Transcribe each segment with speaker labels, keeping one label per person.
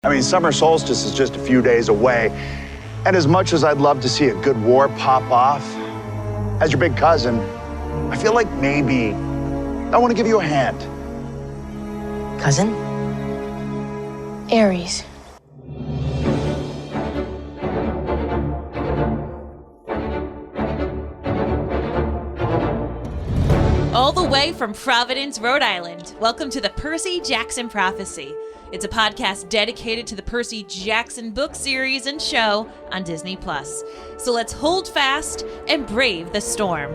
Speaker 1: I mean, summer solstice is just a few days away, and as much as I'd love to see a good war pop off, as your big cousin, I feel like maybe I want to give you a hand.
Speaker 2: Cousin?
Speaker 3: Aries.
Speaker 4: All the way from Providence, Rhode Island, welcome to the Percy Jackson Prophecy. It's a podcast dedicated to the Percy Jackson book series and show on Disney+. So let's hold fast and brave the storm.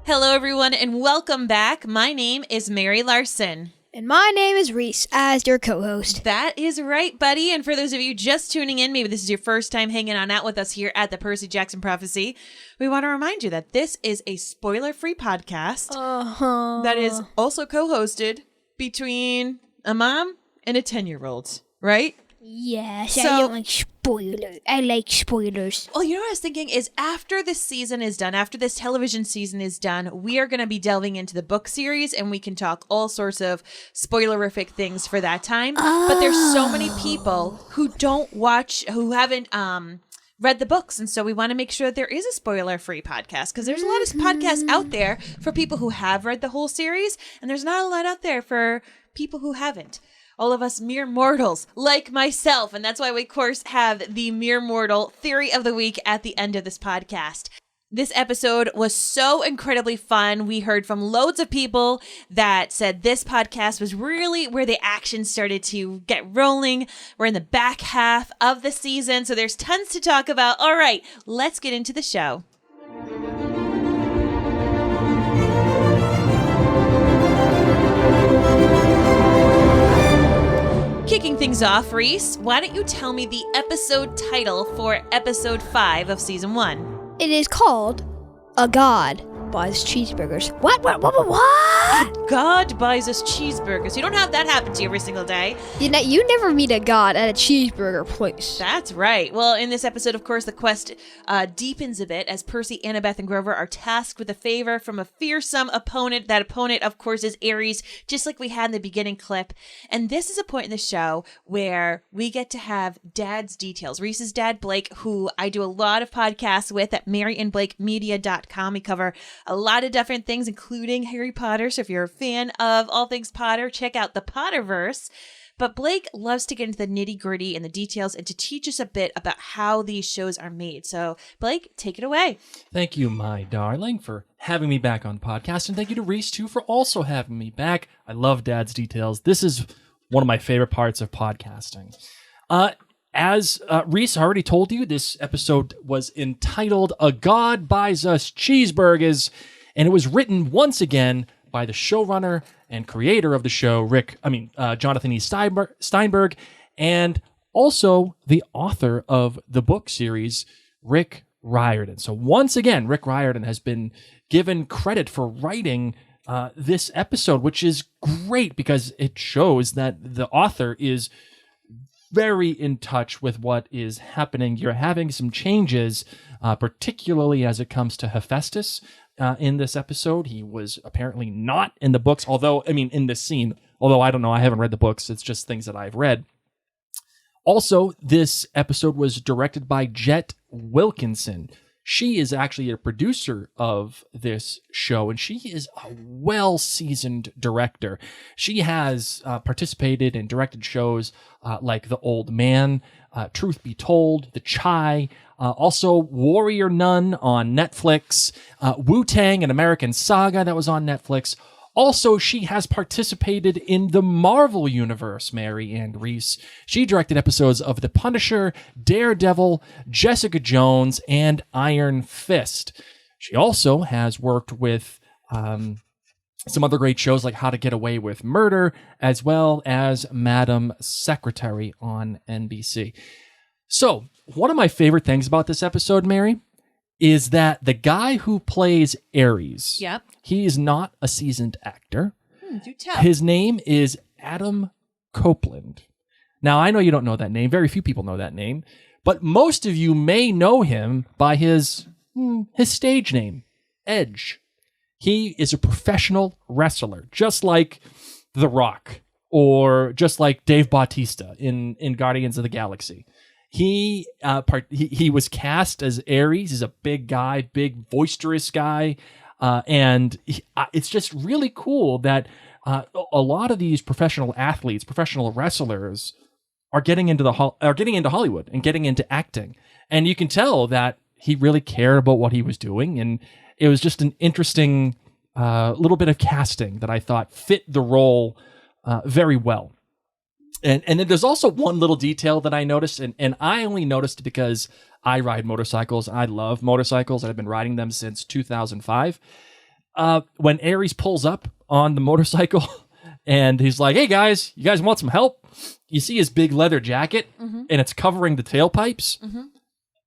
Speaker 4: Hello, everyone, and welcome back. My name is Mary Larson.
Speaker 5: And my name is Rhys, as your co-host.
Speaker 4: That is right, buddy. And for those of you just tuning in, maybe this is your first time hanging on out with us here at the Percy Jackson Prophecy, we want to remind you that this is a spoiler-free podcast that is also co-hosted between a mom and a 10-year-old, right?
Speaker 5: Yes, I don't like spoilers. I like spoilers.
Speaker 4: Well, you know what I was thinking is after this season is done, after this television season is done, we are going to be delving into the book series and we can talk all sorts of spoilerific things for that time. But there's so many people who don't watch, who haven't read the books. And so we want to make sure that there is a spoiler-free podcast because there's a lot of podcasts out there for people who have read the whole series. And there's not a lot out there for people who haven't. All of us mere mortals, like myself. And that's why we, of course, have the Mere Mortal Theory of the Week at the end of this podcast. This episode was so incredibly fun. We heard from loads of people that said this podcast was really where the action started to get rolling. We're in the back half of the season, so there's tons to talk about. All right, let's get into the show. Kicking things off, Rhys, why don't you tell me the episode title for episode 5 of season 1?
Speaker 5: It is called A God Buys Cheeseburgers. What?
Speaker 4: God buys us cheeseburgers. You don't have that happen to you every single day.
Speaker 5: You never meet a god at a cheeseburger place.
Speaker 4: That's right. Well, in this episode, of course, the quest deepens a bit as Percy, Annabeth, and Grover are tasked with a favor from a fearsome opponent. That opponent, of course, is Ares, just like we had in the beginning clip. And this is a point in the show where we get to have Dad's details. Rhys's dad, Blake, who I do a lot of podcasts with at maryandblakemedia.com. We cover a lot of different things, including Harry Potter. So if you're a fan of all things Potter, check out the Potterverse. But Blake loves to get into the nitty-gritty and the details and to teach us a bit about how these shows are made. So, Blake, take it away.
Speaker 6: Thank you, my darling, for having me back on the podcast. And thank you to Rhys, too, for also having me back. I love Dad's details. This is one of my favorite parts of podcasting. As Rhys already told you, this episode was entitled A God Buys Us Cheeseburgers, and it was written once again by the showrunner and creator of the show, Jonathan E. Steinberg, and also the author of the book series, Rick Riordan. So once again, Rick Riordan has been given credit for writing this episode, which is great because it shows that the author is very in touch with what is happening. You're having some changes, particularly as it comes to Haphaestus in this episode. He was apparently not in the books, in this scene, although I don't know, I haven't read the books. It's just things that I've read. Also, this episode was directed by Jet Wilkinson. She is actually a producer of this show, and she is a well-seasoned director. She has participated in directed shows like The Old Man, Truth Be Told, The Chai, also Warrior Nun on Netflix, Wu-Tang, an American Saga that was on Netflix. Also, she has participated in the Marvel Universe, Mary and Rhys. She directed episodes of The Punisher, Daredevil, Jessica Jones, and Iron Fist. She also has worked with some other great shows like How to Get Away with Murder, as well as Madam Secretary on NBC. So, one of my favorite things about this episode, Mary, is that the guy who plays Ares, he is not a seasoned actor.
Speaker 4: Do tell.
Speaker 6: His name is Adam Copeland. Now, I know you don't know that name. Very few people know that name. But most of you may know him by his stage name, Edge. He is a professional wrestler, just like The Rock or just like Dave Bautista in Guardians of the Galaxy. He was cast as Ares. He's a big guy, big boisterous guy, and it's just really cool that a lot of these professional athletes, professional wrestlers, are getting into Hollywood and getting into acting, and you can tell that he really cared about what he was doing, and it was just an interesting little bit of casting that I thought fit the role very well. And then there's also one little detail that I noticed, and I only noticed because I ride motorcycles. I love motorcycles. I've been riding them since 2005. When Ares pulls up on the motorcycle and he's like, hey guys, you guys want some help? You see his big leather jacket and it's covering the tailpipes.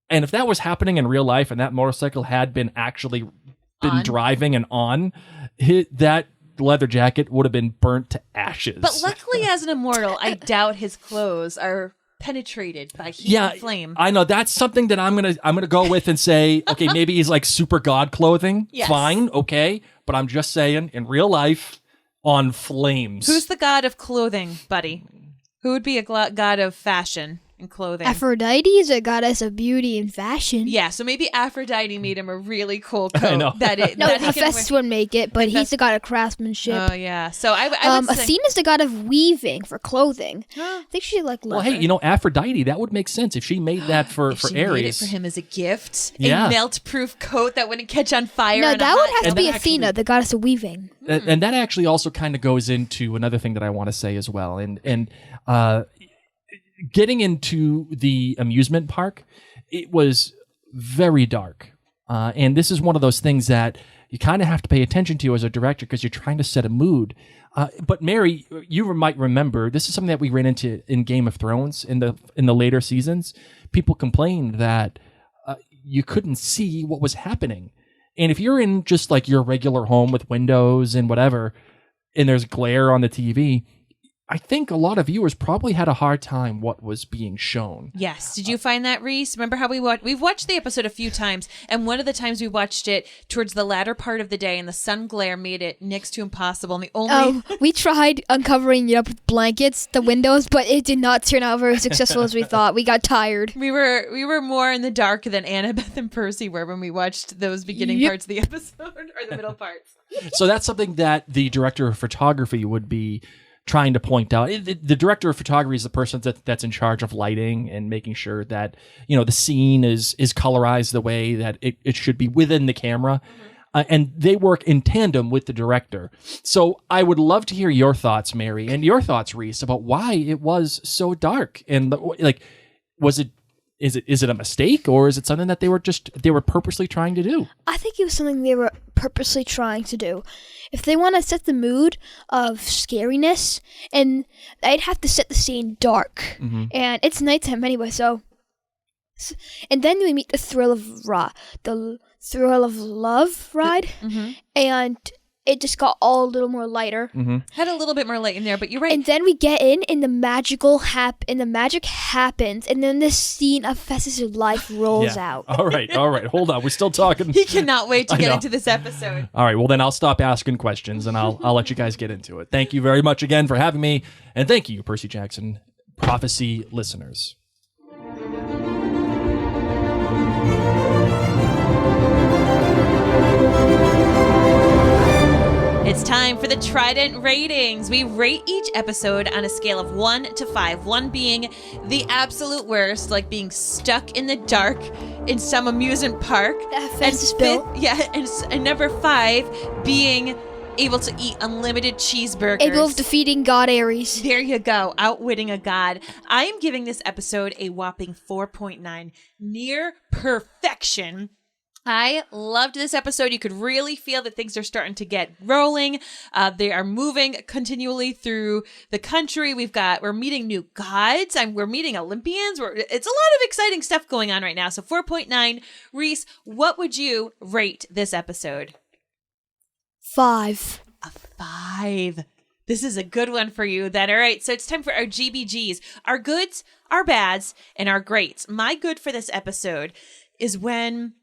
Speaker 6: And if that was happening in real life and that motorcycle had been actually driving and on, that leather jacket would have been burnt to ashes.
Speaker 4: But luckily, as an immortal, I doubt his clothes are penetrated by heat and flame.
Speaker 6: I know that's something that I'm gonna go with and say, okay, maybe he's like super god clothing.
Speaker 4: Yes.
Speaker 6: Fine, okay. But I'm just saying, in real life, on flames.
Speaker 4: Who's the god of clothing, buddy? Who would be a god of fashion and clothing?
Speaker 5: Aphrodite is a goddess of beauty and fashion.
Speaker 4: Yeah, so maybe Aphrodite made him a really cool coat.
Speaker 6: I know.
Speaker 5: No, Hephaestus wouldn't make it, but he's the god of craftsmanship.
Speaker 4: Oh yeah, so I would say
Speaker 5: Athena's the god of weaving for clothing. I think she like leather.
Speaker 6: Well, hey, Aphrodite, that would make sense if she made that for
Speaker 4: if she
Speaker 6: Ares.
Speaker 4: made it for him as a gift,
Speaker 6: Yeah.
Speaker 4: a melt-proof coat that wouldn't catch on fire.
Speaker 5: No,
Speaker 4: in a
Speaker 5: that would
Speaker 4: hot
Speaker 5: have to
Speaker 4: day.
Speaker 5: be Athena, the goddess of weaving.
Speaker 6: And that actually also kind of goes into another thing that I want to say as well. And getting into the amusement park, it was very dark. And this is one of those things that you kind of have to pay attention to as a director because you're trying to set a mood. But Mary, you might remember, this is something that we ran into in Game of Thrones in the later seasons. People complained that you couldn't see what was happening. And if you're in just like your regular home with windows and whatever, and there's glare on the TV, I think a lot of viewers probably had a hard time what was being shown.
Speaker 4: Yes. Did you find that, Rhys? Remember how we've watched the episode a few times, and one of the times we watched it towards the latter part of the day, and the sun glare made it next to impossible. And the only
Speaker 5: We tried uncovering it up with blankets, the windows, but it did not turn out very successful as we thought. We got tired.
Speaker 4: we were more in the dark than Annabeth and Percy were when we watched those beginning parts of the episode or the middle parts.
Speaker 6: So that's something that the director of photography would be trying to point out. The director of photography is the person that's in charge of lighting and making sure that the scene is colorized the way that it should be within the camera, and they work in tandem with the director. So I would love to hear your thoughts, Mary, and your thoughts, Rhys, about why it was so dark and Is it a mistake, or is it something that they were purposely trying to do?
Speaker 5: I think it was something they were purposely trying to do. If they want to set the mood of scariness, and they'd have to set the scene dark. And it's nighttime anyway, so... And then we meet the thrill of love ride, and it just got all a little more lighter.
Speaker 4: Had a little bit more light in there, but you're right.
Speaker 5: And then we get in, and the magic happens, and then this scene of Hephaestus' life rolls out.
Speaker 6: All right. Hold on. We're still talking.
Speaker 4: He cannot wait to get into this episode.
Speaker 6: All right. Well, then I'll stop asking questions, and I'll let you guys get into it. Thank you very much again for having me, and thank you, Percy Jackson Prophecy listeners.
Speaker 4: It's time for the Trident ratings. We rate each episode on a scale of 1 to 5. 1 being the absolute worst, like being stuck in the dark in some amusement park.
Speaker 5: Hephaestus bill.
Speaker 4: And number 5 being able to eat unlimited cheeseburgers.
Speaker 5: Able of defeating God Ares.
Speaker 4: There you go, outwitting a god. I am giving this episode a whopping 4.9, near perfection. I loved this episode. You could really feel that things are starting to get rolling. They are moving continually through the country. We're meeting new gods. We're meeting Olympians. It's a lot of exciting stuff going on right now. So 4.9. Rhys, what would you rate this episode?
Speaker 5: 5.
Speaker 4: A 5. This is a good one for you then. All right, so it's time for our GBGs, our goods, our bads, and our greats. My good for this episode is when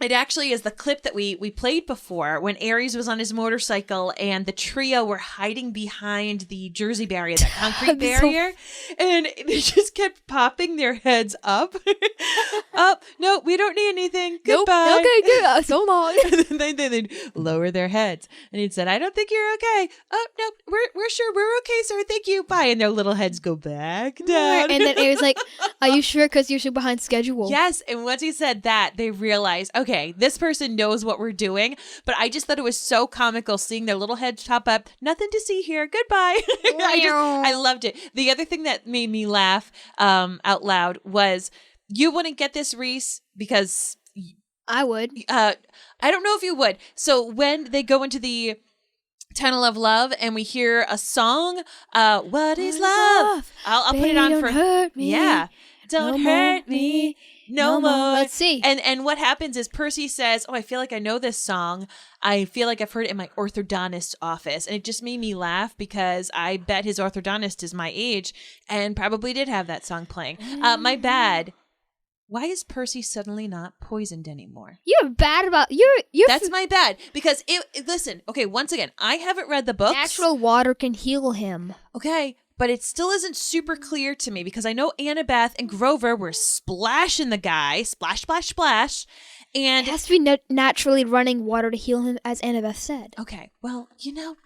Speaker 4: it actually is the clip that we played before when Ares was on his motorcycle and the trio were hiding behind the Jersey barrier, that concrete barrier, and they just kept popping their heads up. Up, no, we don't need anything. Goodbye.
Speaker 5: Nope. Okay, good. So long.
Speaker 4: And then they'd lower their heads. And he'd said, I don't think you're okay. Oh, no, we're sure. We're okay, sir. Thank you. Bye. And their little heads go back down.
Speaker 5: And then Ares like, are you sure? Because you're so behind schedule.
Speaker 4: Yes. And once he said that, they realized, okay, this person knows what we're doing. But I just thought it was so comical seeing their little heads top up. Nothing to see here. Goodbye. I loved it. The other thing that made me laugh out loud was, you wouldn't get this, Rhys, because
Speaker 5: I would.
Speaker 4: I don't know if you would. So when they go into the Tunnel of Love and we hear a song, what is love? I'll put it on
Speaker 5: don't
Speaker 4: for
Speaker 5: hurt me.
Speaker 4: Yeah. Don't hurt me no more.
Speaker 5: Let's see.
Speaker 4: And what happens is Percy says, oh, I feel like I know this song. I feel like I've heard it in my orthodontist's office. And it just made me laugh because I bet his orthodontist is my age and probably did have that song playing. My bad. Why is Percy suddenly not poisoned anymore?
Speaker 5: You're bad about you're
Speaker 4: That's my bad. Because listen, okay, once again, I haven't read the books.
Speaker 5: natural water can heal him.
Speaker 4: Okay, but it still isn't super clear to me because I know Annabeth and Grover were splashing the guy, splash, splash, splash, and
Speaker 5: It has to be naturally running water to heal him, as Annabeth said.
Speaker 4: okay, well,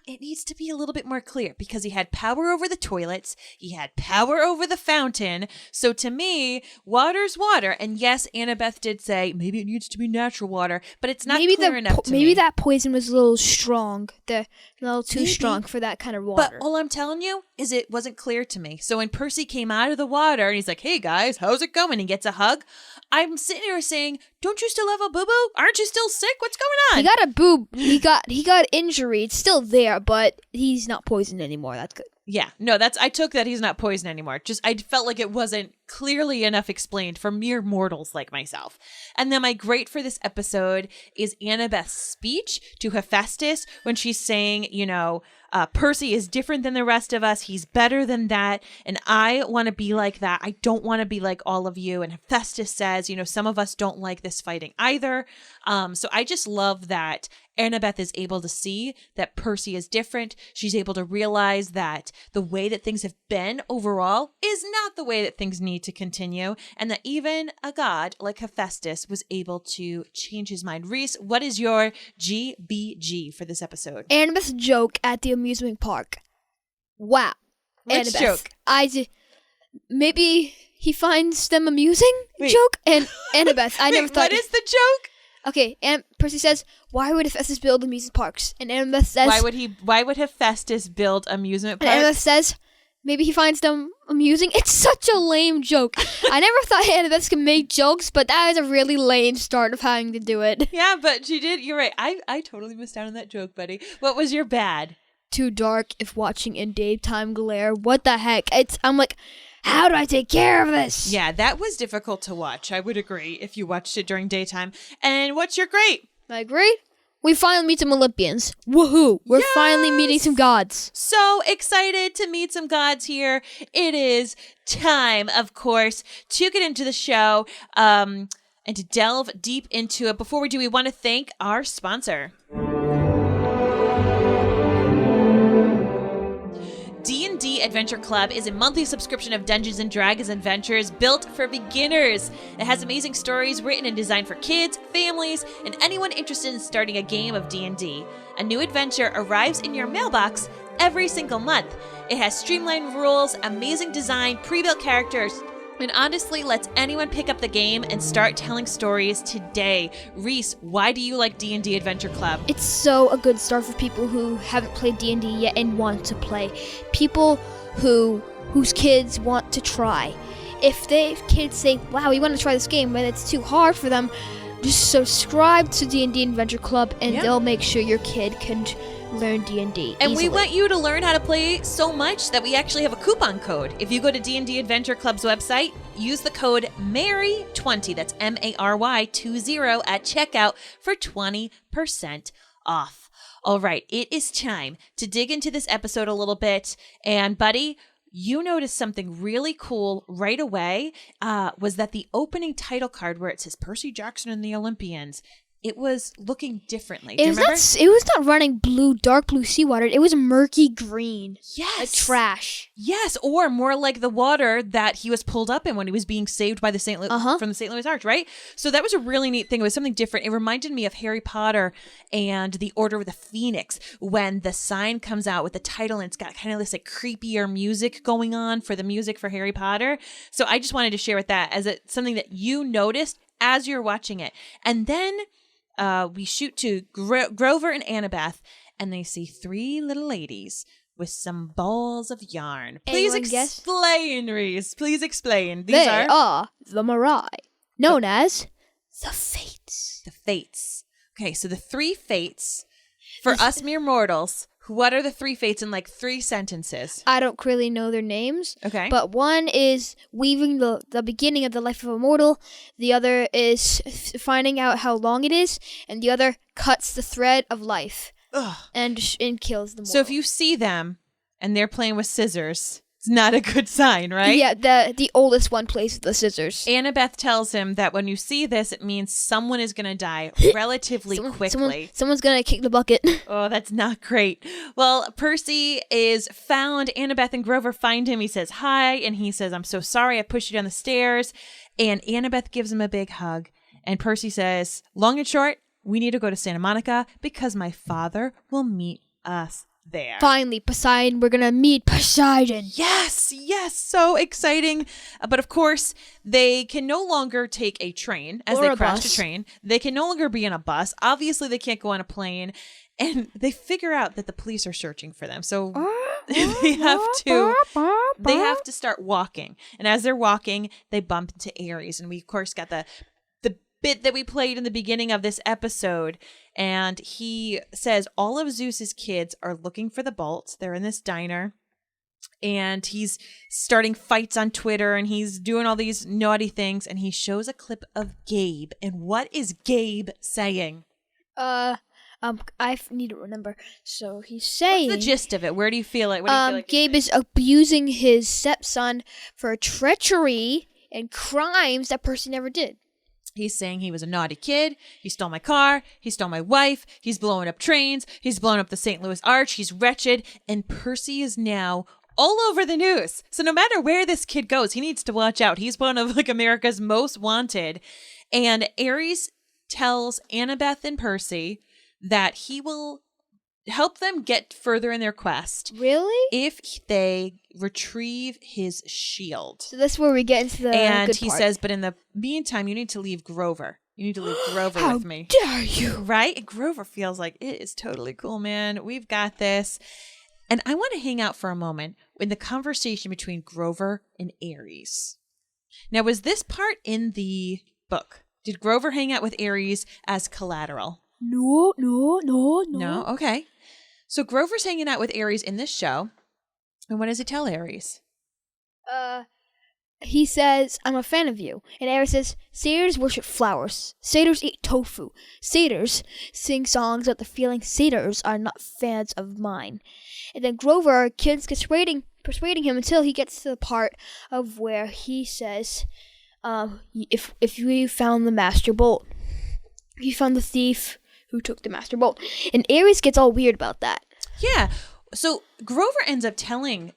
Speaker 4: it needs to be a little bit more clear because he had power over the toilets, he had power over the fountain. So to me, water's water. And yes, Annabeth did say maybe it needs to be natural water, but it's not clear enough to me.
Speaker 5: Maybe that poison was a little strong, a little too strong for that kind of water.
Speaker 4: But all I'm telling you is it wasn't clear to me. So when Percy came out of the water and he's like, hey guys, how's it going? He gets a hug. I'm sitting here saying, don't you still have a boo-boo? Aren't you still sick? What's going on?
Speaker 5: He got a boob. He got injury. It's still there, but he's not poisoned anymore. That's good.
Speaker 4: Yeah, no, I took that he's not poisoned anymore. Just, I felt like it wasn't clearly enough explained for mere mortals like myself. And then my great for this episode is Annabeth's speech to Hephaestus when she's saying, Percy is different than the rest of us. He's better than that. And I want to be like that. I don't want to be like all of you. And Hephaestus says, some of us don't like this fighting either. So I just love that Annabeth is able to see that Percy is different. She's able to realize that the way that things have been overall is not the way that things need to continue. And that even a god like Hephaestus was able to change his mind. Rhys, what is your GBG for this episode?
Speaker 5: Annabeth's joke at the amusement park. Wow.
Speaker 4: Which
Speaker 5: Annabeth.
Speaker 4: joke?
Speaker 5: Maybe he finds them amusing?
Speaker 4: Wait.
Speaker 5: Joke? And Annabeth, I never thought...
Speaker 4: What is the joke?
Speaker 5: Okay, and Percy says, why would Hephaestus build amusement parks? And Annabeth says...
Speaker 4: Why would Hephaestus build amusement
Speaker 5: And
Speaker 4: parks?
Speaker 5: Annabeth says, maybe he finds them amusing. It's such a lame joke. I never thought Annabeth could make jokes, but that is a really lame start of having to do it.
Speaker 4: Yeah, but she did. You're right. I totally missed out on that joke, buddy. What was your bad?
Speaker 5: Too dark if watching in daytime glare. What the heck? I'm like, how do I take care of this?
Speaker 4: Yeah, that was difficult to watch. I would agree if you watched it during daytime. And what's your great?
Speaker 5: I agree. We finally meet some Olympians. Woohoo! We're finally meeting some gods.
Speaker 4: So excited to meet some gods here. It is time, of course, to get into the show and to delve deep into it. Before we do, we want to thank our sponsor. D&D Adventure Club is a monthly subscription of Dungeons & Dragons adventures built for beginners. It has amazing stories written and designed for kids, families, and anyone interested in starting a game of D&D. A new adventure arrives in your mailbox every single month. It has streamlined rules, amazing design, pre-built characters, and honestly lets anyone pick up the game and start telling stories today. Rhys, why do you like D&D Adventure Club?
Speaker 5: It's so a good start for people who haven't played D&D yet and want to play. People whose kids want to try. If kids say, wow, we want to try this game, but it's too hard for them, just subscribe to D&D Adventure Club and they'll make sure your kid can learn D&D
Speaker 4: And
Speaker 5: easily.
Speaker 4: we want you to learn how to play so much that we actually have a coupon code. If you go to D&D Adventure Club's website, use the code MARY20, that's MARY20 at checkout for 20% off. All right, it is time to dig into this episode a little bit. And buddy, you noticed something really cool right away, was that the opening title card where it says Percy Jackson and the Olympians, it was looking differently. Do you remember?
Speaker 5: It was not running dark blue seawater. It was murky green.
Speaker 4: Yes.
Speaker 5: Like trash.
Speaker 4: Yes, or more like the water that he was pulled up in when he was being saved by the from the St. Louis Arch, right? So that was a really neat thing. It was something different. It reminded me of Harry Potter and the Order of the Phoenix when the sign comes out with the title and it's got kind of this like creepier music going on for the music for Harry Potter. So I just wanted to share with that as something that you noticed as you're watching it. And then we shoot to Grover and Annabeth, and they see three little ladies with some balls of yarn. Please explain, Rhys. Please explain. These
Speaker 5: are the Mirai, known as the Fates.
Speaker 4: The Fates. Okay, so the three Fates, for us mere mortals, what are the three Fates in like 3 sentences?
Speaker 5: I don't really know their names.
Speaker 4: Okay.
Speaker 5: But one is weaving the beginning of the life of a mortal. The other is finding out how long it is. And the other cuts the thread of life.
Speaker 4: Ugh.
Speaker 5: And kills the mortal.
Speaker 4: So if you see them and they're playing with scissors, it's not a good sign, right?
Speaker 5: Yeah, the oldest one plays with the scissors.
Speaker 4: Annabeth tells him that when you see this, it means someone is going to die relatively quickly.
Speaker 5: Someone's going to kick the bucket.
Speaker 4: Oh, that's not great. Well, Percy is found. Annabeth and Grover find him. He says hi, and he says, I'm so sorry I pushed you down the stairs. And Annabeth gives him a big hug. And Percy says, long and short, we need to go to Santa Monica because my father will meet us there.
Speaker 5: Finally, Poseidon. We're going to meet Poseidon.
Speaker 4: Yes, so exciting. But of course, they can no longer take a train as they crash a train. They can no longer be in a bus. Obviously, they can't go on a plane. And they figure out that the police are searching for them. So they have to start walking. And as they're walking, they bump into Ares. And we, of course, got the bit that we played in the beginning of this episode, and he says all of Zeus's kids are looking for the bolt. They're in this diner, and he's starting fights on Twitter, and he's doing all these naughty things, and he shows a clip of Gabe. And what is Gabe saying?
Speaker 5: I need to remember. So he's saying,
Speaker 4: what's the gist of it? Where do you feel it?
Speaker 5: Gabe is abusing his stepson for treachery and crimes that Percy never did.
Speaker 4: He's saying he was a naughty kid. He stole my car. He stole my wife. He's blowing up trains. He's blowing up the St. Louis Arch. He's wretched. And Percy is now all over the news. So no matter where this kid goes, he needs to watch out. He's one of like America's most wanted. And Ares tells Annabeth and Percy that he will help them get further in their quest.
Speaker 5: Really?
Speaker 4: If they retrieve his shield.
Speaker 5: So that's where we get into the
Speaker 4: And
Speaker 5: good
Speaker 4: he
Speaker 5: part.
Speaker 4: says, but in the meantime, you need to leave Grover. You need to leave Grover
Speaker 5: How
Speaker 4: with me.
Speaker 5: dare you?
Speaker 4: Right? Grover feels like it is totally cool, man. We've got this. And I want to hang out for a moment in the conversation between Grover and Ares. Now, was this part in the book? Did Grover hang out with Ares as collateral?
Speaker 5: No.
Speaker 4: No? Okay. So Grover's hanging out with Ares in this show. And what does he tell Ares?
Speaker 5: He says, I'm a fan of you. And Ares says, satyrs worship flowers. Satyrs eat tofu. Satyrs sing songs about the feeling satyrs are not fans of mine. And then Grover keeps persuading him until he gets to the part of where he says, if you found the master bolt, you found the thief who took the master bolt. And Ares gets all weird about that.
Speaker 4: Yeah. So Grover ends up telling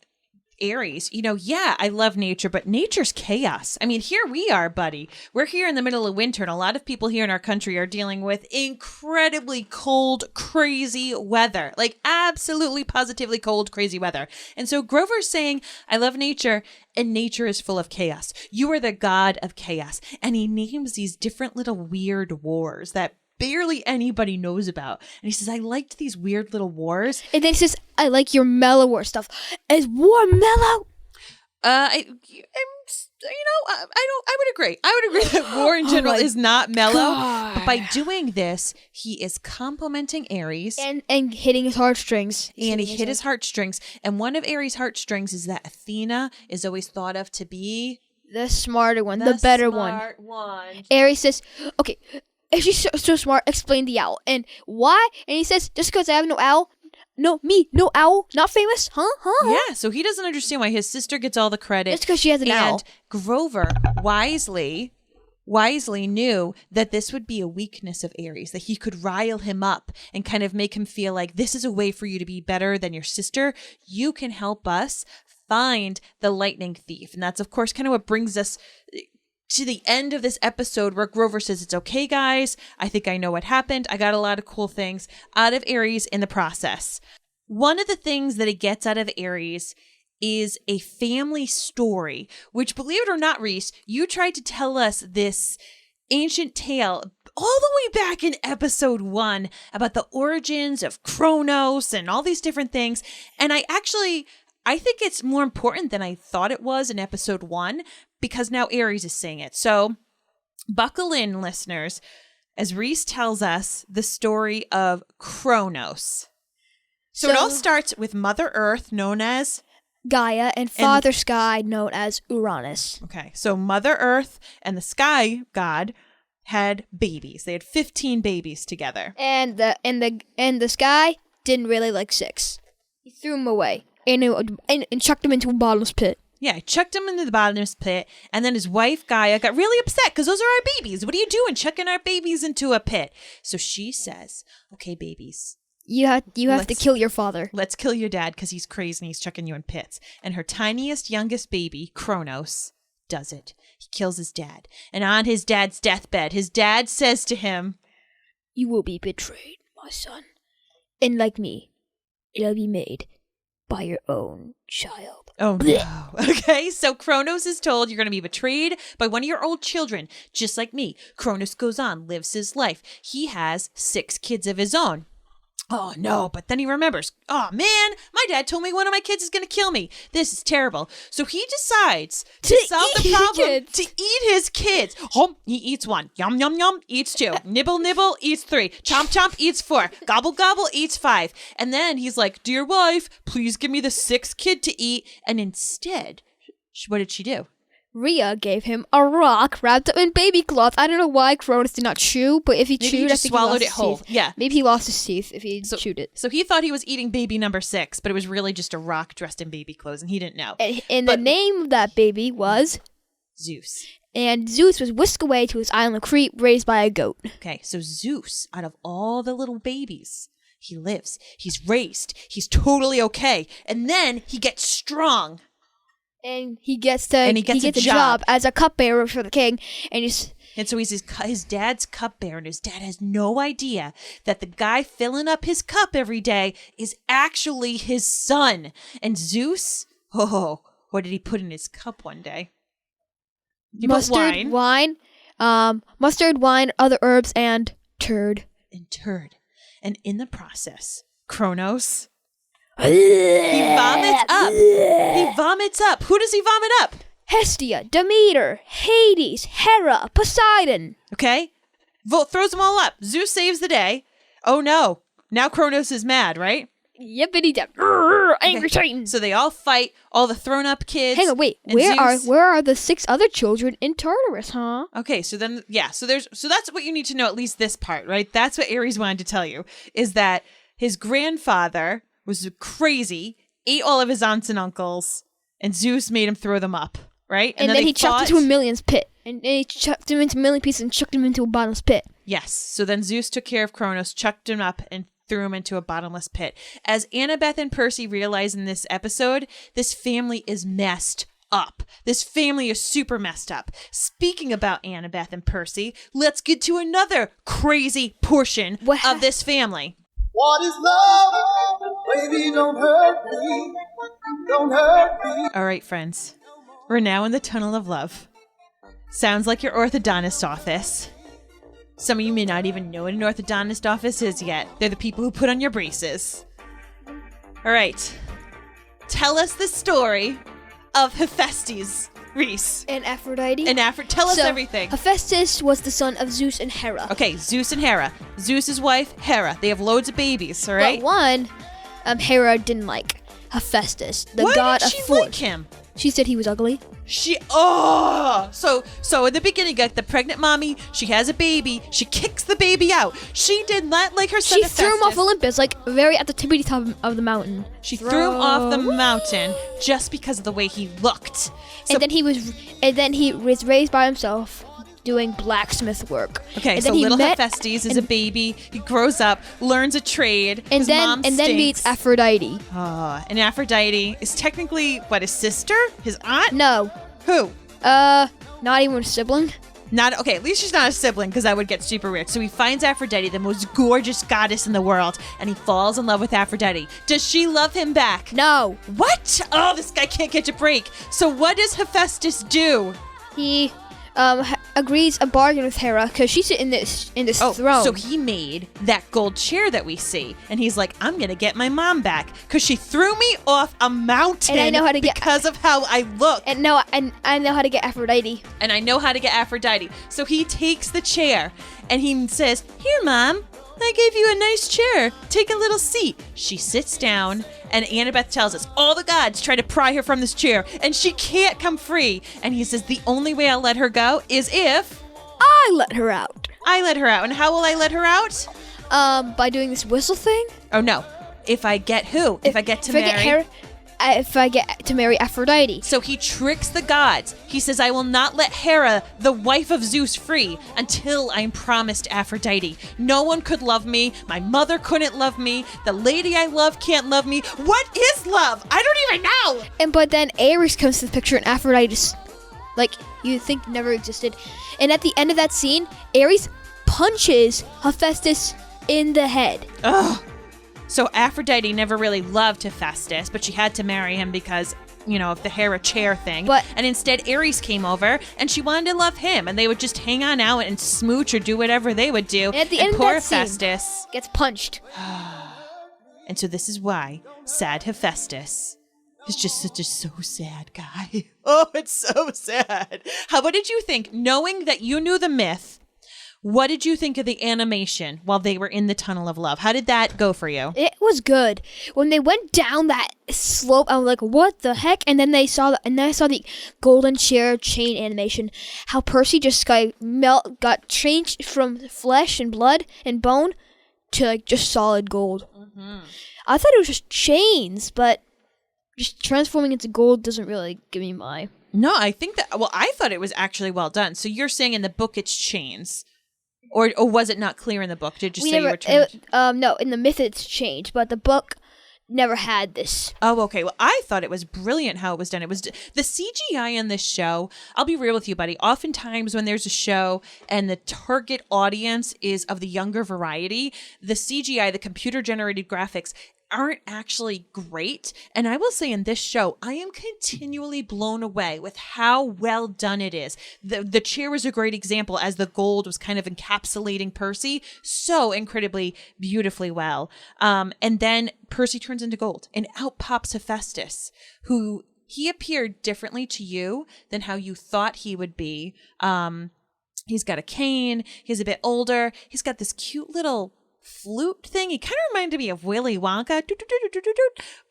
Speaker 4: Ares, I love nature, but nature's chaos. I mean, here we are, buddy. We're here in the middle of winter, and a lot of people here in our country are dealing with incredibly cold, crazy weather. Like absolutely, positively cold, crazy weather. And so Grover's saying, I love nature, and nature is full of chaos. You are the god of chaos. And he names these different little weird wars that barely anybody knows about. And he says, I liked these weird little wars.
Speaker 5: And then he says, I like your mellow war stuff. Is war mellow?
Speaker 4: I would agree. I would agree that war in general is not mellow.
Speaker 5: God.
Speaker 4: But by doing this, he is complimenting Ares.
Speaker 5: And hitting his heartstrings.
Speaker 4: And he hit his heartstrings. And one of Ares' heartstrings is that Athena is always thought of to be
Speaker 5: the smarter one, the better one.
Speaker 4: Smart one.
Speaker 5: Ares says, okay, and she's so smart, explained the owl. And why? And he says, just because I have no owl, no owl, not famous, huh?
Speaker 4: Yeah, so he doesn't understand why his sister gets all the credit.
Speaker 5: Just because she has an owl.
Speaker 4: And Grover wisely knew that this would be a weakness of Ares, that he could rile him up and kind of make him feel like this is a way for you to be better than your sister. You can help us find the lightning thief. And that's, of course, kind of what brings us to the end of this episode where Grover says, it's okay, guys. I think I know what happened. I got a lot of cool things out of Ares in the process. One of the things that it gets out of Ares is a family story, which, believe it or not, Rhys, you tried to tell us this ancient tale all the way back in episode 1 about the origins of Kronos and all these different things. And I think it's more important than I thought it was in episode 1 because now Ares is saying it. So buckle in, listeners, as Rhys tells us the story of Kronos. So it all starts with Mother Earth, known as
Speaker 5: Gaia, and Father Sky, known as Uranus.
Speaker 4: Okay, so Mother Earth and the Sky God had babies. They had 15 babies together.
Speaker 5: And the Sky didn't really like 6. He threw them away and chucked them into a bottomless pit.
Speaker 4: Yeah, he chucked him into the bottomless pit, and then his wife, Gaia, got really upset because those are our babies. What are you doing, chucking our babies into a pit? So she says, okay, babies.
Speaker 5: You have to kill your father.
Speaker 4: Let's kill your dad because he's crazy and he's chucking you in pits. And her tiniest, youngest baby, Kronos, does it. He kills his dad. And on his dad's deathbed, his dad says to him,
Speaker 5: you will be betrayed, my son. And like me, it'll be made by your own child.
Speaker 4: Oh, no. Okay, so Kronos is told you're going to be betrayed by one of your old children, just like me. Kronos goes on, lives his life. He has 6 kids of his own. Oh, no, but then he remembers, oh, man, my dad told me one of my kids is going to kill me. This is terrible. So he decides to solve the problem to eat his kids. He eats 1. Yum, yum, yum, eats 2. Nibble, nibble, eats 3. Chomp, chomp, eats 4. Gobble, gobble, eats 5. And then he's like, dear wife, please give me the 6th kid to eat. And instead, what did she do?
Speaker 5: Rhea gave him a rock wrapped up in baby cloth. I don't know why Cronus did not chew, but if he
Speaker 4: Maybe
Speaker 5: chewed,
Speaker 4: he
Speaker 5: I
Speaker 4: just
Speaker 5: think
Speaker 4: swallowed
Speaker 5: he
Speaker 4: it
Speaker 5: lost
Speaker 4: whole.
Speaker 5: his teeth.
Speaker 4: Yeah.
Speaker 5: Maybe he lost his teeth if he chewed it.
Speaker 4: So he thought he was eating baby number 6, but it was really just a rock dressed in baby clothes, and he didn't know.
Speaker 5: And the name of that baby was
Speaker 4: Zeus.
Speaker 5: And Zeus was whisked away to his island of Crete, raised by a goat.
Speaker 4: Okay, so Zeus, out of all the little babies, he lives, he's raised, he's totally okay, and then he gets strong.
Speaker 5: And he gets a job as a cupbearer for the king, and
Speaker 4: so he's his dad's cupbearer, and his dad has no idea that the guy filling up his cup every day is actually his son. And Zeus, what did he put in his cup one day? He
Speaker 5: mustard, wine, other herbs, and turd.
Speaker 4: And in the process, Kronos, he vomits up. Who does he vomit up?
Speaker 5: Hestia, Demeter, Hades, Hera, Poseidon.
Speaker 4: Okay. Throws them all up. Zeus saves the day. Oh no. Now Kronos is mad, right?
Speaker 5: Yippity dip. Angry Titan.
Speaker 4: So they all fight, all the thrown up kids.
Speaker 5: Hang on, wait. Where are the 6 other children in Tartarus, huh?
Speaker 4: Okay, so then so that's what you need to know, at least this part, right? That's what Ares wanted to tell you, is that his grandfather was crazy, ate all of his aunts and uncles, and Zeus made him throw them up, right?
Speaker 5: And then he chucked into a million's pit. And he chucked him into a million pieces and chucked him into a bottomless pit.
Speaker 4: Yes. So then Zeus took care of Kronos, chucked him up, and threw him into a bottomless pit. As Annabeth and Percy realize in this episode, this family is messed up. This family is super messed up. Speaking about Annabeth and Percy, let's get to another crazy portion of this family.
Speaker 3: What is love? Baby, don't hurt me. Don't hurt me.
Speaker 4: All right, friends. We're now in the tunnel of love. Sounds like your orthodontist office. Some of you may not even know what an orthodontist office is yet. They're the people who put on your braces. All right. Tell us the story of Hephaestus, Rhys.
Speaker 5: And Aphrodite.
Speaker 4: Tell us everything.
Speaker 5: Hephaestus was the son of Zeus and Hera.
Speaker 4: Okay, Zeus and Hera. Zeus's wife, Hera. They have loads of babies, all right?
Speaker 5: But one, Hera didn't like Hephaestus, the god of force.
Speaker 4: Why didn't she like him?
Speaker 5: She said he was ugly.
Speaker 4: So in the beginning, got the pregnant mommy. She has a baby. She kicks the baby out. She did not like her son.
Speaker 5: She threw him off Olympus, like very at the tippity top of the mountain.
Speaker 4: She threw him off the mountain just because of the way he looked. So,
Speaker 5: and then he was raised by himself, doing blacksmith work.
Speaker 4: Okay,
Speaker 5: and
Speaker 4: so
Speaker 5: then he
Speaker 4: little
Speaker 5: met,
Speaker 4: Hephaestus is a baby. He grows up, learns a trade.
Speaker 5: and
Speaker 4: his
Speaker 5: then
Speaker 4: mom
Speaker 5: and then meets
Speaker 4: stinks.
Speaker 5: Aphrodite.
Speaker 4: And Aphrodite is technically what, his sister, his aunt?
Speaker 5: No,
Speaker 4: Who?
Speaker 5: not even a sibling.
Speaker 4: Not okay. At least she's not a sibling, because that would get super weird. So he finds Aphrodite, the most gorgeous goddess in the world, and he falls in love with Aphrodite. Does she love him back?
Speaker 5: No,
Speaker 4: What? Oh, this guy can't catch a break. So what does Hephaestus do?
Speaker 5: he agrees a bargain with Hera because she's in this throne.
Speaker 4: So he made that gold chair that we see, and he's like, I'm gonna get my mom back because she threw me off a mountain.
Speaker 5: And I know how to
Speaker 4: because of how I look.
Speaker 5: and I know how to get Aphrodite.
Speaker 4: And I know how to get Aphrodite. So he takes the chair and he says, "Here, Mom, I gave you a nice chair. Take a little seat." She sits down, and Annabeth tells us all the gods try to pry her from this chair, and she can't come free. And he says, the only way I'll let her go is if
Speaker 5: I let her out.
Speaker 4: I let her out. And how will I let her out?
Speaker 5: By doing this whistle thing.
Speaker 4: Oh, no. If I get who? If I get to marry.
Speaker 5: If I get to marry Aphrodite.
Speaker 4: So he tricks the gods. He says, I will not let Hera, the wife of Zeus, free until I'm promised Aphrodite. No one could love me. My mother couldn't love me. The lady I love can't love me. What is love? I don't even know.
Speaker 5: But then Ares comes to the picture and Aphrodite just, like, you think never existed. And at the end of that scene, Ares punches Hephaestus in the head.
Speaker 4: Ugh. So Aphrodite never really loved Hephaestus, but she had to marry him because, of the Hera chair thing. And instead, Ares came over, and she wanted to love him, and they would just hang on out and smooch or do whatever they would do.
Speaker 5: And at the end of
Speaker 4: poor
Speaker 5: that
Speaker 4: Hephaestus
Speaker 5: scene, gets punched.
Speaker 4: And so this is why sad Hephaestus is just such a so sad guy. Oh, it's so sad. What did you think, knowing that you knew the myth? What did you think of the animation while they were in the tunnel of love? How did that go for you?
Speaker 5: It was good. When they went down that slope, I was like, "What the heck?" And then I saw the golden chair chain animation. How Percy just got changed from flesh and blood and bone to like just solid gold. Mm-hmm. I thought it was just chains, but just transforming into gold doesn't really give me my.
Speaker 4: No, I think that. Well, I thought it was actually well done. So you're saying in the book it's chains. Or was it not clear in the book? Did you say you were changed?
Speaker 5: No, in the myth it's changed, but the book never had this.
Speaker 4: Oh, okay. Well, I thought it was brilliant how it was done. It was the CGI in this show. I'll be real with you, buddy. Oftentimes when there's a show and the target audience is of the younger variety, the CGI, the computer generated graphics, aren't actually great. And I will say in this show, I am continually blown away with how well done it is. The chair was a great example, as the gold was kind of encapsulating Percy so incredibly beautifully well. And then Percy turns into gold, and out pops Hephaestus, who he appeared differently to you than how you thought he would be. He's got a cane. He's a bit older. He's got this cute little flute thing. He kind of reminded me of Willy Wonka.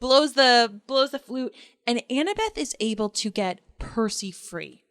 Speaker 4: Blows the flute, and Annabeth is able to get Percy free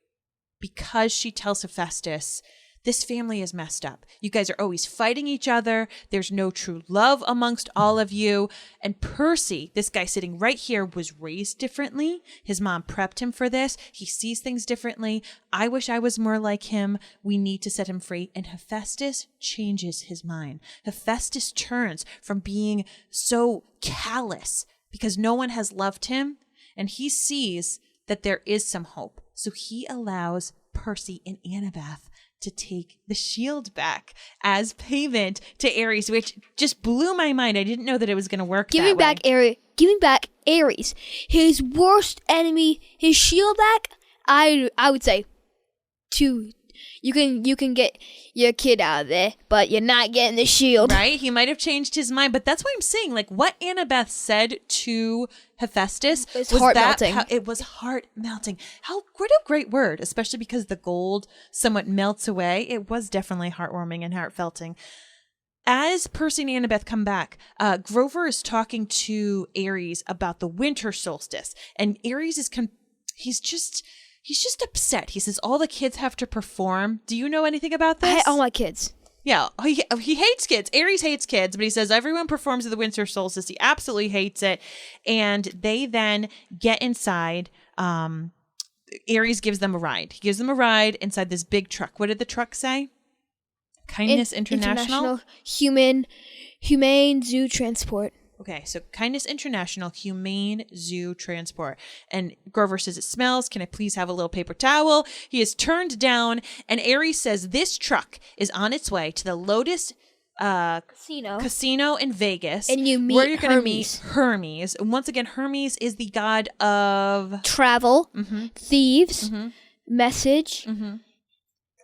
Speaker 4: because she tells Hephaestus, this family is messed up. You guys are always fighting each other. There's no true love amongst all of you. And Percy, this guy sitting right here, was raised differently. His mom prepped him for this. He sees things differently. I wish I was more like him. We need to set him free. And Hephaestus changes his mind. Hephaestus turns from being so callous because no one has loved him, and he sees that there is some hope. So he allows Percy and Annabeth to take the shield back as payment to Ares, which just blew my mind. I didn't know that it was going to work
Speaker 5: Giving back Ares, his worst enemy, his shield back. I would say, you can get your kid out of there, but you're not getting the shield.
Speaker 4: Right? He might have changed his mind, but that's why I'm saying, like, what Annabeth said to Hephaestus
Speaker 5: was heart-melting.
Speaker 4: It was heart-melting. What a great word, especially because the gold somewhat melts away. It was definitely heartwarming and heartfelting. As Percy and Annabeth come back, Grover is talking to Ares about the winter solstice, and Ares is he's he's just upset. He says all the kids have to perform. Do you know anything about this?
Speaker 5: All my kids.
Speaker 4: Yeah, he hates kids. Ares hates kids, but he says everyone performs at the winter solstice. He absolutely hates it. And they then get inside. Ares gives them a ride. He gives them a ride inside this big truck. What did the truck say? Kindness International?
Speaker 5: Humane Zoo Transport.
Speaker 4: Okay, so Kindness International, Humane Zoo Transport. And Grover says, it smells. Can I please have a little paper towel? He is turned down, and Ares says this truck is on its way to the Lotus Casino in Vegas.
Speaker 5: And you meet
Speaker 4: where you're going to meet
Speaker 5: Hermes.
Speaker 4: Hermes. And once again, Hermes is the god of
Speaker 5: Travel, thieves, message,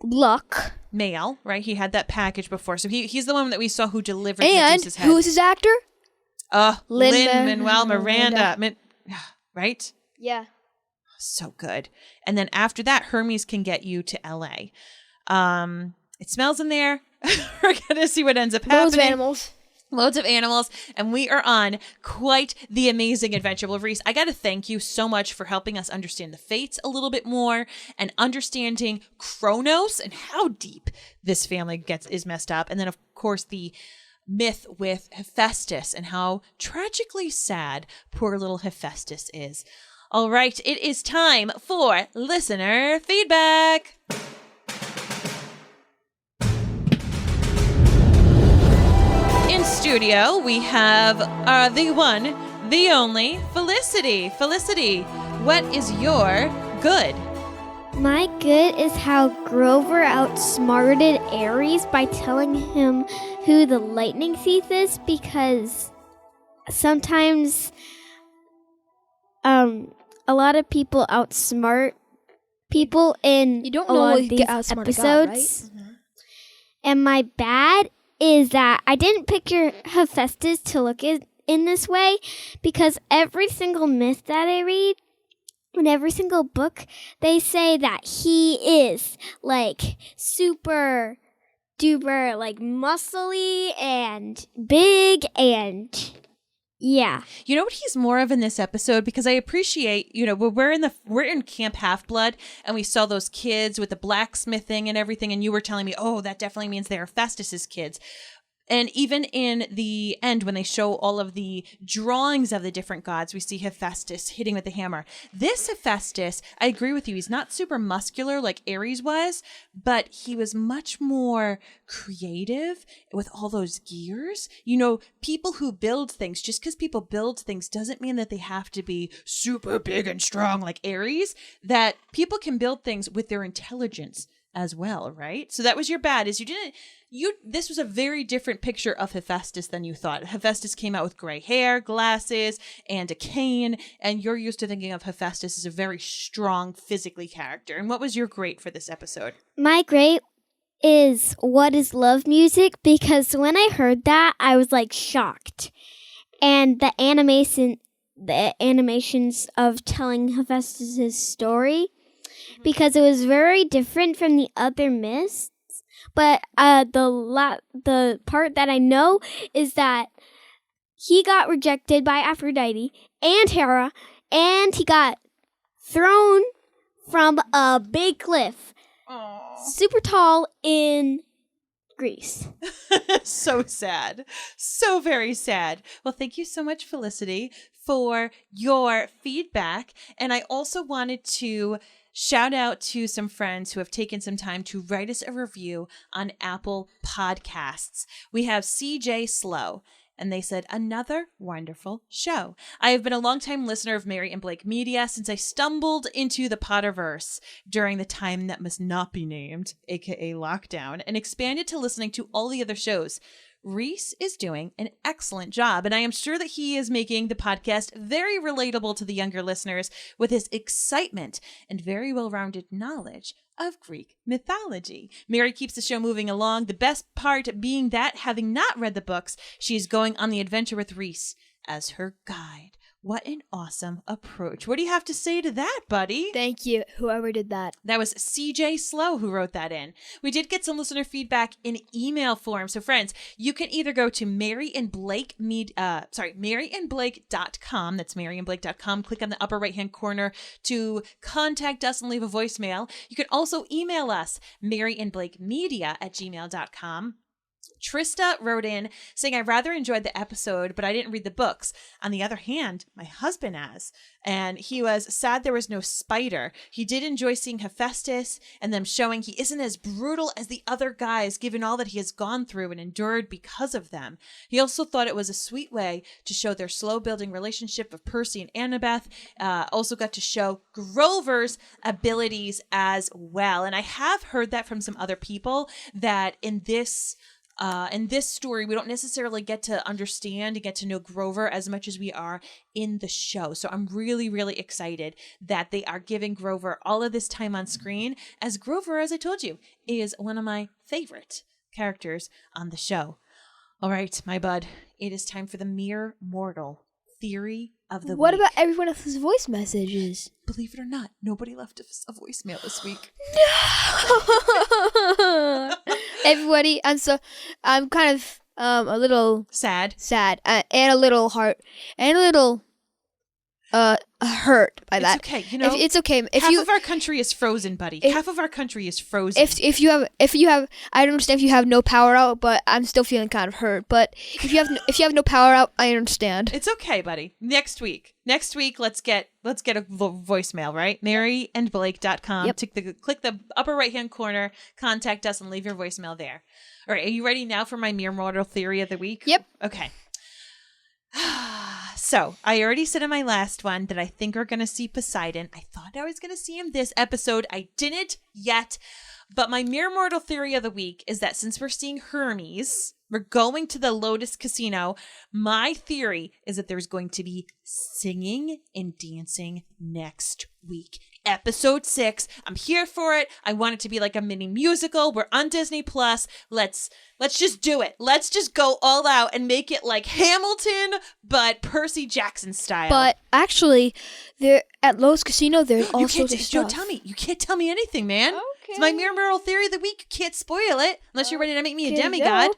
Speaker 5: luck.
Speaker 4: mail, right? He had that package before. So he's the one that we saw who delivered
Speaker 5: And
Speaker 4: Medusa's head.
Speaker 5: who's his actor?
Speaker 4: Lin-Manuel Miranda. Right?
Speaker 5: Yeah.
Speaker 4: So good. And then after that, Hermes can get you to LA. It smells in there. We're going to see what ends up happening. Loads of animals. And we are on quite the amazing adventure. Well, Rhys, I got to thank you so much for helping us understand the fates a little bit more and understanding Kronos and how deep this family is messed up. And then, of course, the myth with Hephaestus and how tragically sad poor little Hephaestus is. All right, it is time for listener feedback. In studio, we have the one, the only, Felicity. Felicity, what is your good?
Speaker 7: My good is how Grover outsmarted Ares by telling him who the lightning thief is, because sometimes a lot of people outsmart people in
Speaker 5: You don't
Speaker 7: a lot
Speaker 5: always
Speaker 7: of these
Speaker 5: get outsmarted
Speaker 7: episodes.
Speaker 5: God, right?
Speaker 7: And my bad is that I didn't picture Hephaestus to look in this way, because every single myth that I read, in every single book, they say that he is like super duper like muscly and big and yeah.
Speaker 4: You know what he's more of in this episode? Because I appreciate, we're in Camp Half-Blood, and we saw those kids with the blacksmithing and everything, and you were telling me, oh, that definitely means they're Hephaestus's kids. And even in the end, when they show all of the drawings of the different gods, we see Hephaestus hitting with the hammer. This Hephaestus, I agree with you, he's not super muscular like Ares was, but he was much more creative with all those gears. People who build things, just because people build things doesn't mean that they have to be super big and strong like Ares, that people can build things with their intelligence as well, right? So that was your bad, is this was a very different picture of Hephaestus than you thought. Hephaestus came out with gray hair, glasses, and a cane, and you're used to thinking of Hephaestus as a very strong physically character. And what was your great for this episode?
Speaker 7: My great is What is Love music, because when I heard that, I was like shocked. And the animations of telling Hephaestus' story, because it was very different from the other myths. But the part that I know is that he got rejected by Aphrodite and Hera, and he got thrown from a big cliff, super tall in Greece.
Speaker 4: So sad. So very sad. Well, thank you so much, Felicity, for your feedback. And I also wanted to shout out to some friends who have taken some time to write us a review on Apple Podcasts. We have CJ Slow, and they said, another wonderful show. I have been a longtime listener of Mary and Blake Media since I stumbled into the Potterverse during the time that must not be named, aka lockdown, and expanded to listening to all the other shows. Rhys is doing an excellent job, and I am sure that he is making the podcast very relatable to the younger listeners with his excitement and very well-rounded knowledge of Greek mythology. Mary keeps the show moving along, the best part being that, having not read the books, she is going on the adventure with Rhys as her guide. What an awesome approach. What do you have to say to that, buddy?
Speaker 5: Thank you, whoever did that.
Speaker 4: That was CJ Slow who wrote that in. We did get some listener feedback in email form. So friends, you can either go to maryandblake.com. That's maryandblake.com. Click on the upper right-hand corner to contact us and leave a voicemail. You can also email us, maryandblakemedia@gmail.com. Trista wrote in saying, I rather enjoyed the episode, but I didn't read the books. On the other hand, my husband has, and he was sad there was no spider. He did enjoy seeing Hephaestus and them showing he isn't as brutal as the other guys, given all that he has gone through and endured because of them. He also thought it was a sweet way to show their slow building relationship of Percy and Annabeth. Also got to show Grover's abilities as well. And I have heard that from some other people, that in this story, we don't necessarily get to understand and get to know Grover as much as we are in the show. So I'm really, really excited that they are giving Grover all of this time on screen, as Grover, as I told you, is one of my favorite characters on the show. All right, my bud, it is time for the mere mortal theory of the week.
Speaker 5: What about everyone else's voice messages?
Speaker 4: Believe it or not, nobody left us a voicemail this week.
Speaker 5: No! Everybody, I'm kind of a little
Speaker 4: sad,
Speaker 5: and a little hurt by that.
Speaker 4: It's okay, you know.
Speaker 5: It's okay.
Speaker 4: Half of our country is frozen, buddy. Half of our country is frozen.
Speaker 5: If you have, I don't understand if you have no power out, but I'm still feeling kind of hurt. But if you have no power out, I understand.
Speaker 4: It's okay, buddy. Next week, let's get a voicemail, right? maryandblake.com.
Speaker 5: Yep.
Speaker 4: Click the upper right hand corner, contact us, and leave your voicemail there. All right, are you ready now for my mere mortal theory of the week?
Speaker 5: Yep.
Speaker 4: Okay. So, I already said in my last one that I think we're going to see Poseidon. I thought I was going to see him this episode. I didn't yet. But my mere mortal theory of the week is that since we're seeing Hermes, we're going to the Lotus Casino. My theory is that there's going to be singing and dancing next week. Episode 6. I'm here for it. I want it to be like a mini musical. We're on Disney Plus. Let's just do it. Let's just go all out and make it like Hamilton, but Percy Jackson style.
Speaker 5: But actually, there at Lowe's Casino, there's all sorts of stuff.
Speaker 4: Don't tell me. You can't tell me anything, man.
Speaker 5: Okay.
Speaker 4: It's my mere moral theory of the week. You can't spoil it unless you're ready to make me a demigod.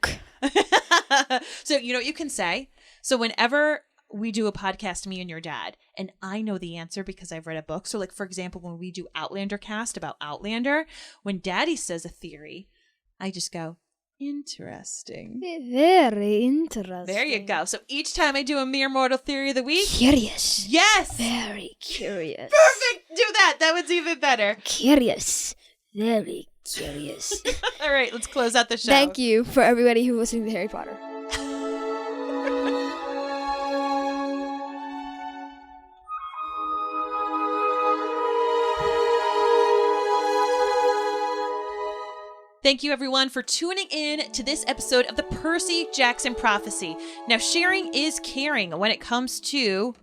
Speaker 4: So you know what you can say? So whenever we do a podcast, me and your dad, and I know the answer because I've read a book. So like, for example, when we do Outlander cast about Outlander, when Daddy says a theory, I just go, interesting.
Speaker 5: Very interesting.
Speaker 4: There you go. So each time I do a mere mortal theory of the week.
Speaker 5: Curious.
Speaker 4: Yes.
Speaker 5: Very curious.
Speaker 4: Perfect. Do that. That was even better.
Speaker 5: Curious. Very curious.
Speaker 4: All right, let's close out the show.
Speaker 5: Thank you for everybody who was listening to Harry Potter.
Speaker 4: Thank you, everyone, for tuning in to this episode of the Percy Jackson Prophecy. Now, sharing is caring when it comes to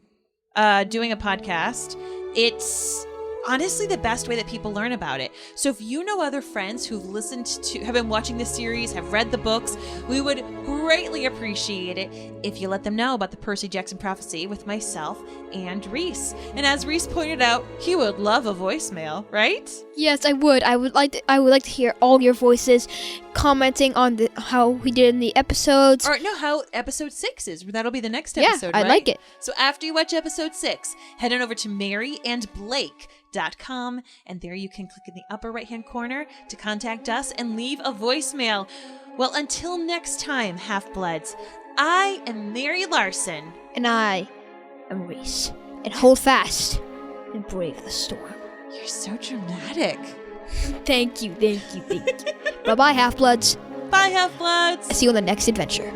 Speaker 4: doing a podcast. It's honestly the best way that people learn about it. So if you know other friends who've have been watching this series, have read the books, we would greatly appreciate it if you let them know about the Percy Jackson Prophecy with myself and Rhys. And as Rhys pointed out, he would love a voicemail, right?
Speaker 5: Yes, I would. I would like to hear all your voices commenting on how we did in the episodes.
Speaker 4: Or no, how episode 6 is. That'll be the next episode,
Speaker 5: I
Speaker 4: right?
Speaker 5: like it.
Speaker 4: So after you watch episode 6, head on over to maryandblake.com, and there you can click in the upper right-hand corner to contact us and leave a voicemail. Well, until next time, Half-Bloods, I am Mary Larson.
Speaker 5: And I am Rhys. And hold fast and brave the storm.
Speaker 4: You're so dramatic.
Speaker 5: Thank you. Bye-bye, Half-Bloods.
Speaker 4: Bye, Half-Bloods.
Speaker 5: See you on the next adventure.